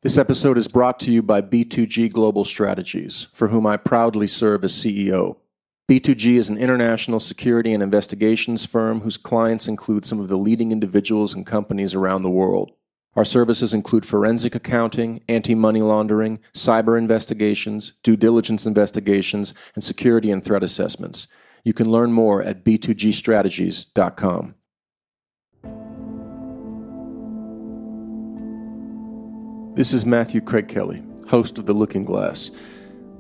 This episode is brought to you by B2G Global Strategies, for whom I proudly serve as CEO. B2G is an international security and investigations firm whose clients include some of the leading individuals and companies around the world. Our services include forensic accounting, anti-money laundering, cyber investigations, due diligence investigations, and security and threat assessments. You can learn more at b2gstrategies.com. This is Matthew Kraig Kelly, host of The Looking Glass.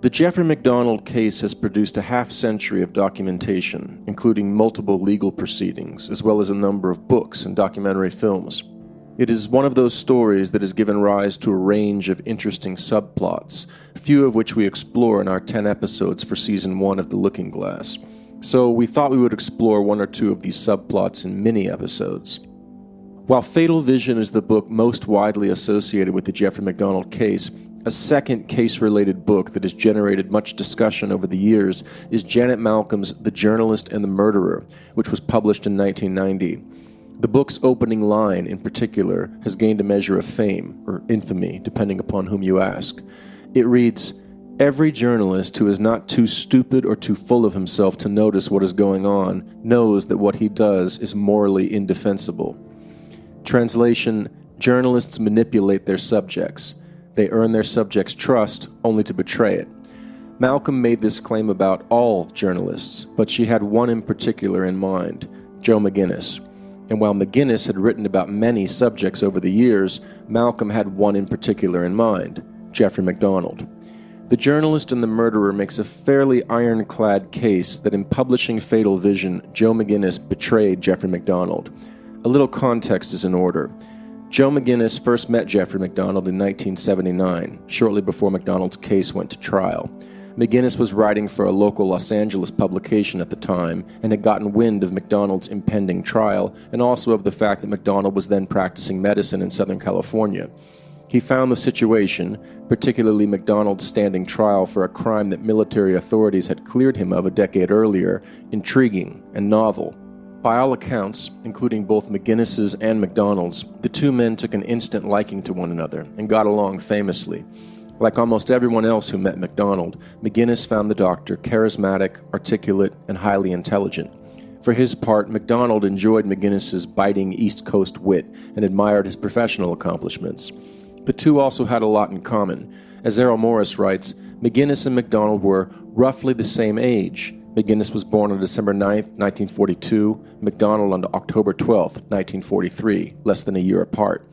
The Jeffrey MacDonald case has produced a half-century of documentation, including multiple legal proceedings, as well as a number of books and documentary films. It is one of those stories that has given rise to a range of interesting subplots, few of which we explore in our 10 episodes for Season 1 of The Looking Glass. So we thought we would explore one or two of these subplots in mini-episodes. While Fatal Vision is the book most widely associated with the Jeffrey MacDonald case, a second case-related book that has generated much discussion over the years is Janet Malcolm's The Journalist and the Murderer, which was published in 1990. The book's opening line, in particular, has gained a measure of fame, or infamy, depending upon whom you ask. It reads, "Every journalist who is not too stupid or too full of himself to notice what is going on knows that what he does is morally indefensible." Translation, journalists manipulate their subjects. They earn their subjects' trust only to betray it. Malcolm made this claim about all journalists, but she had one in particular in mind, Joe McGinniss. And while McGinniss had written about many subjects over the years, Malcolm had one in particular in mind, Jeffrey MacDonald. The Journalist and the Murderer makes a fairly ironclad case that in publishing Fatal Vision, Joe McGinniss betrayed Jeffrey MacDonald. A little context is in order. Joe McGinniss first met Jeffrey MacDonald in 1979, shortly before MacDonald's case went to trial. McGinniss was writing for a local Los Angeles publication at the time and had gotten wind of MacDonald's impending trial and also of the fact that MacDonald was then practicing medicine in Southern California. He found the situation, particularly MacDonald's standing trial for a crime that military authorities had cleared him of a decade earlier, intriguing and novel. By all accounts, including both McGinniss's and MacDonald's, the two men took an instant liking to one another and got along famously. Like almost everyone else who met MacDonald, McGinniss found the doctor charismatic, articulate, and highly intelligent. For his part, MacDonald enjoyed McGinniss's biting East Coast wit and admired his professional accomplishments. The two also had a lot in common. As Errol Morris writes, McGinniss and MacDonald were roughly the same age. McGinniss was born on December 9, 1942, MacDonald on October 12, 1943, less than a year apart.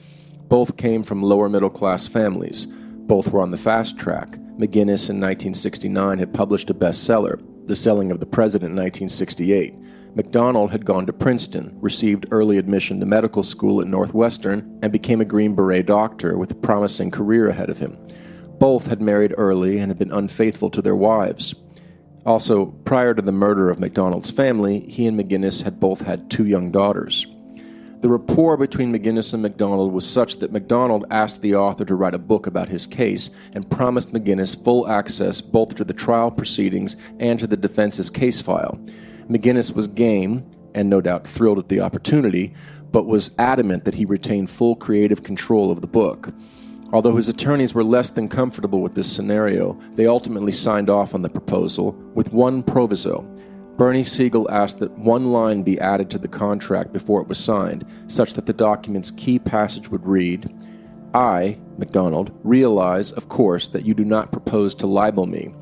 Both came from lower middle-class families. Both were on the fast track. McGinniss in 1969 had published a bestseller, The Selling of the President in 1968. MacDonald had gone to Princeton, received early admission to medical school at Northwestern, and became a Green Beret doctor with a promising career ahead of him. Both had married early and had been unfaithful to their wives. Also, prior to the murder of MacDonald's family, he and McGinniss had both had 2 young daughters. The rapport between McGinniss and MacDonald was such that MacDonald asked the author to write a book about his case and promised McGinniss full access both to the trial proceedings and to the defense's case file. McGinniss was game, and no doubt thrilled at the opportunity, but was adamant that he retain full creative control of the book. Although his attorneys were less than comfortable with this scenario, they ultimately signed off on the proposal with one proviso. Bernie Siegel asked that one line be added to the contract before it was signed, such that the document's key passage would read, "I, MacDonald, realize, of course, that you do not propose to libel me.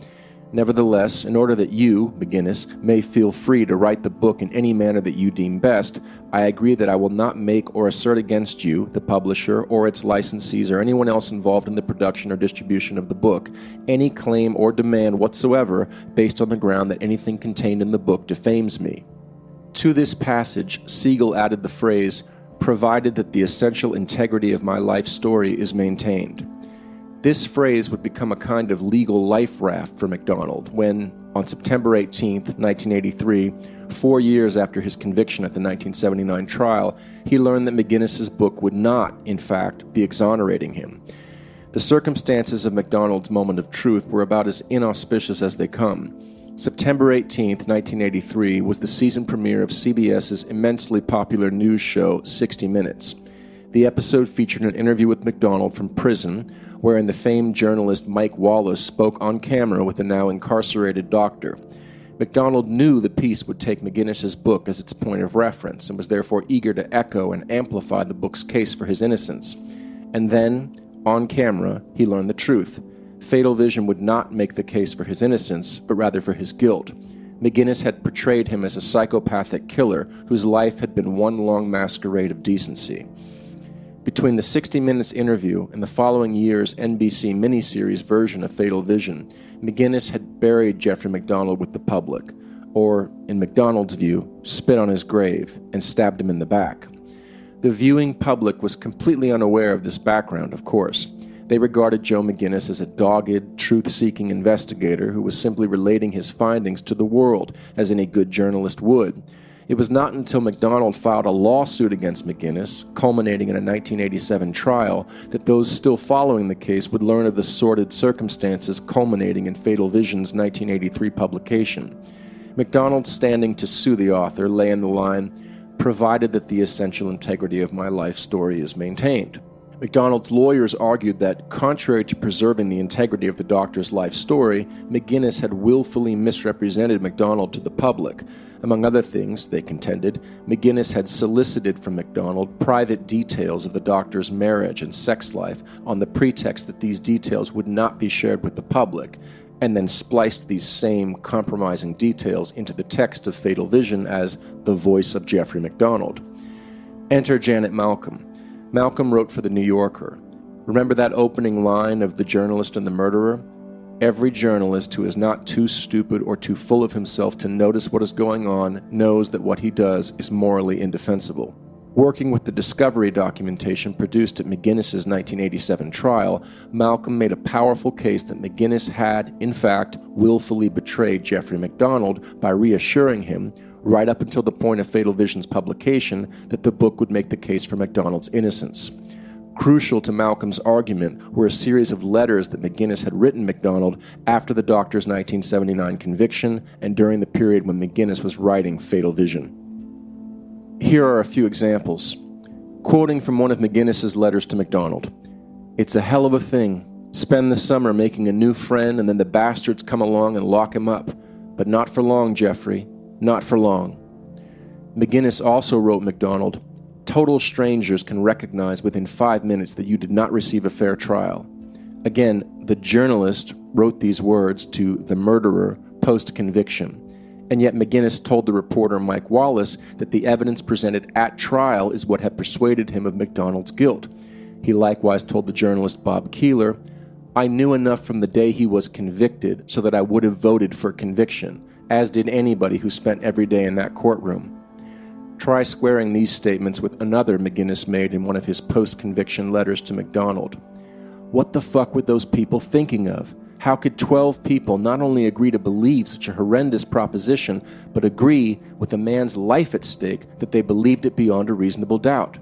Nevertheless, in order that you, McGinniss, may feel free to write the book in any manner that you deem best, I agree that I will not make or assert against you, the publisher, or its licensees, or anyone else involved in the production or distribution of the book, any claim or demand whatsoever based on the ground that anything contained in the book defames me." To this passage, Siegel added the phrase, "provided that the essential integrity of my life story is maintained." This phrase would become a kind of legal life raft for MacDonald when, on September 18, 1983, 4 years after his conviction at the 1979 trial, he learned that McGinniss's book would not, in fact, be exonerating him. The circumstances of MacDonald's moment of truth were about as inauspicious as they come. September 18, 1983, was the season premiere of CBS's immensely popular news show 60 Minutes. The episode featured an interview with MacDonald from prison, wherein the famed journalist Mike Wallace spoke on camera with the now incarcerated doctor. MacDonald knew the piece would take McGinnis's book as its point of reference and was therefore eager to echo and amplify the book's case for his innocence. And then, on camera, he learned the truth. Fatal Vision would not make the case for his innocence, but rather for his guilt. McGinniss had portrayed him as a psychopathic killer whose life had been one long masquerade of decency. Between the 60 Minutes interview and the following year's NBC miniseries version of Fatal Vision, McGinniss had buried Jeffrey MacDonald with the public, or, in MacDonald's view, spit on his grave and stabbed him in the back. The viewing public was completely unaware of this background, of course. They regarded Joe McGinniss as a dogged, truth-seeking investigator who was simply relating his findings to the world, as any good journalist would. It was not until MacDonald filed a lawsuit against McGinniss, culminating in a 1987 trial, that those still following the case would learn of the sordid circumstances culminating in Fatal Vision's 1983 publication. MacDonald's standing to sue the author lay in the line, "provided that the essential integrity of my life story is maintained." MacDonald's lawyers argued that, contrary to preserving the integrity of the doctor's life story, McGinniss had willfully misrepresented MacDonald to the public. Among other things, they contended, McGinniss had solicited from MacDonald private details of the doctor's marriage and sex life on the pretext that these details would not be shared with the public, and then spliced these same compromising details into the text of Fatal Vision as the voice of Jeffrey MacDonald. Enter Janet Malcolm. Malcolm wrote for The New Yorker. Remember that opening line of The Journalist and the Murderer? Every journalist who is not too stupid or too full of himself to notice what is going on knows that what he does is morally indefensible. Working with the discovery documentation produced at McGinnis's 1987 trial, Malcolm made a powerful case that McGinniss had, in fact, willfully betrayed Jeffrey MacDonald by reassuring him, right up until the point of Fatal Vision's publication, that the book would make the case for MacDonald's innocence. Crucial to Malcolm's argument were a series of letters that McGinniss had written MacDonald after the doctor's 1979 conviction and during the period when McGinniss was writing Fatal Vision. Here are a few examples. Quoting from one of McGinniss's letters to MacDonald, "It's a hell of a thing. Spend the summer making a new friend and then the bastards come along and lock him up. But not for long, Jeffrey. Not for long." McGinniss also wrote MacDonald, "Total strangers can recognize within 5 minutes that you did not receive a fair trial." Again, the journalist wrote these words to the murderer post-conviction, and yet McGinniss told the reporter Mike Wallace that the evidence presented at trial is what had persuaded him of MacDonald's guilt. He likewise told the journalist Bob Keeler, "I knew enough from the day he was convicted so that I would have voted for conviction, as did anybody who spent every day in that courtroom." Try squaring these statements with another McGinniss made in one of his post-conviction letters to MacDonald. What the fuck were those people thinking of? How could 12 people not only agree to believe such a horrendous proposition, but agree, with a man's life at stake, that they believed it beyond a reasonable doubt?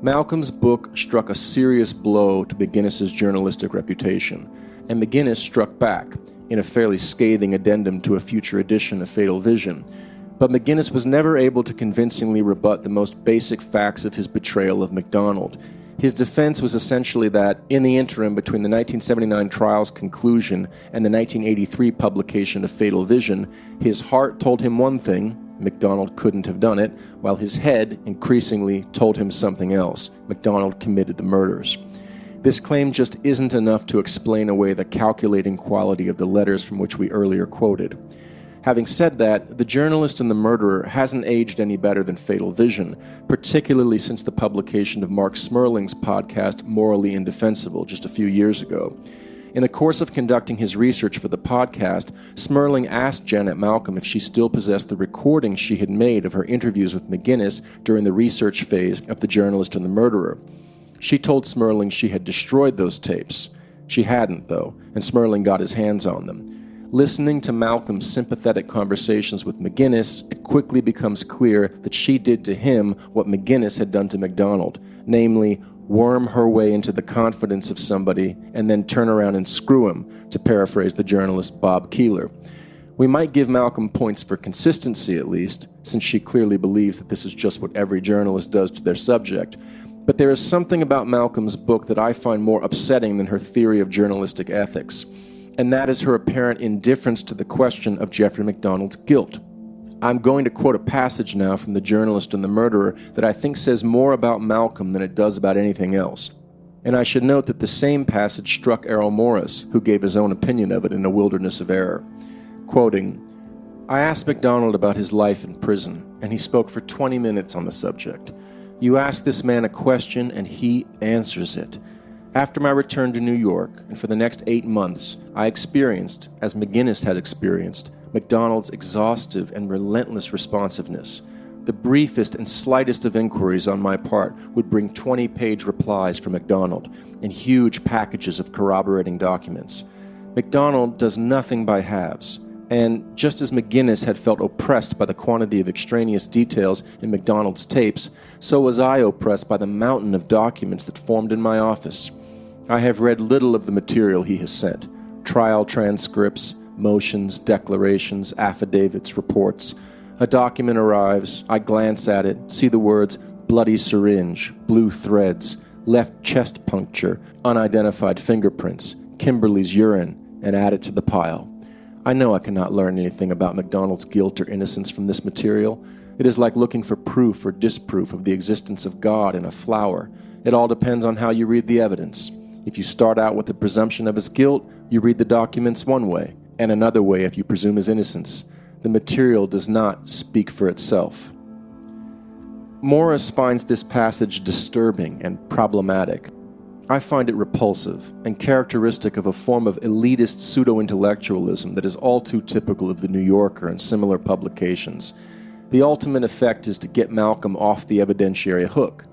Malcolm's book struck a serious blow to McGinniss's journalistic reputation, and McGinniss struck back in a fairly scathing addendum to a future edition of Fatal Vision. But McGinniss was never able to convincingly rebut the most basic facts of his betrayal of MacDonald. His defense was essentially that, in the interim between the 1979 trial's conclusion and the 1983 publication of Fatal Vision, his heart told him one thing, MacDonald couldn't have done it, while his head increasingly told him something else, MacDonald committed the murders. This claim just isn't enough to explain away the calculating quality of the letters from which we earlier quoted. Having said that, The Journalist and the Murderer hasn't aged any better than Fatal Vision, particularly since the publication of Mark Smerling's podcast Morally Indefensible just a few years ago. In the course of conducting his research for the podcast, Smerling asked Janet Malcolm if she still possessed the recordings she had made of her interviews with McGinniss during the research phase of The Journalist and the Murderer. She told Smerling she had destroyed those tapes. She hadn't, though, and Smerling got his hands on them. Listening to Malcolm's sympathetic conversations with McGinniss, it quickly becomes clear that she did to him what McGinniss had done to MacDonald, namely, worm her way into the confidence of somebody and then turn around and screw him, to paraphrase the journalist Bob Keeler. We might give Malcolm points for consistency, at least, since she clearly believes that this is just what every journalist does to their subject. But there is something about Malcolm's book that I find more upsetting than her theory of journalistic ethics, and that is her apparent indifference to the question of Jeffrey MacDonald's guilt. I'm going to quote a passage now from The Journalist and the Murderer that I think says more about Malcolm than it does about anything else. And I should note that the same passage struck Errol Morris, who gave his own opinion of it in A Wilderness of Error. Quoting, "I asked MacDonald about his life in prison, and he spoke for 20 minutes on the subject. You ask this man a question, and he answers it. After my return to New York, and for the next 8 months, I experienced, as McGinniss had experienced, MacDonald's exhaustive and relentless responsiveness. The briefest and slightest of inquiries on my part would bring 20-page replies from MacDonald and huge packages of corroborating documents. MacDonald does nothing by halves, and just as McGinniss had felt oppressed by the quantity of extraneous details in MacDonald's tapes, so was I oppressed by the mountain of documents that formed in my office. I have read little of the material he has sent: trial transcripts, motions, declarations, affidavits, reports. A document arrives, I glance at it, see the words bloody syringe, blue threads, left chest puncture, unidentified fingerprints, Kimberly's urine, and add it to the pile. I know I cannot learn anything about MacDonald's guilt or innocence from this material. It is like looking for proof or disproof of the existence of God in a flower. It all depends on how you read the evidence. If you start out with the presumption of his guilt, you read the documents one way, and another way if you presume his innocence. The material does not speak for itself." Morris finds this passage disturbing and problematic. I find it repulsive and characteristic of a form of elitist pseudo-intellectualism that is all too typical of The New Yorker and similar publications. The ultimate effect is to get Malcolm off the evidentiary hook.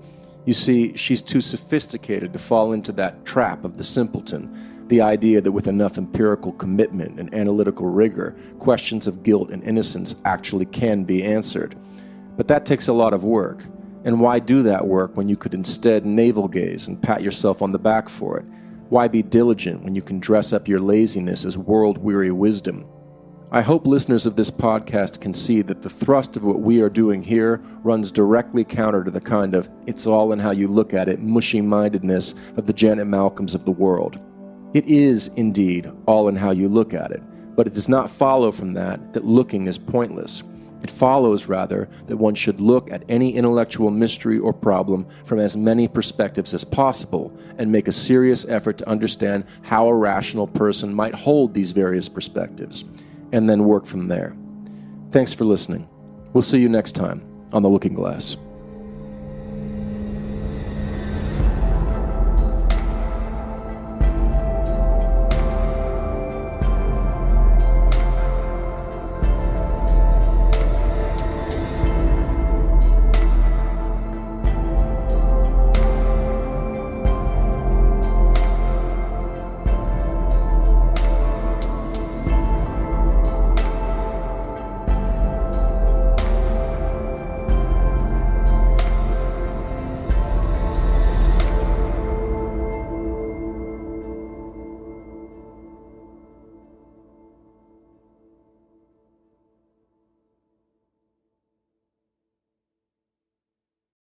You see, she's too sophisticated to fall into that trap of the simpleton, the idea that with enough empirical commitment and analytical rigor, questions of guilt and innocence actually can be answered. But that takes a lot of work. And why do that work when you could instead navel-gaze and pat yourself on the back for it? Why be diligent when you can dress up your laziness as world-weary wisdom? I hope listeners of this podcast can see that the thrust of what we are doing here runs directly counter to the kind of it's all in how you look at it mushy-mindedness of the Janet Malcolms of the world. It is, indeed, all in how you look at it, but it does not follow from that looking is pointless. It follows, rather, that one should look at any intellectual mystery or problem from as many perspectives as possible and make a serious effort to understand how a rational person might hold these various perspectives, and then work from there. Thanks for listening. We'll see you next time on The Looking Glass.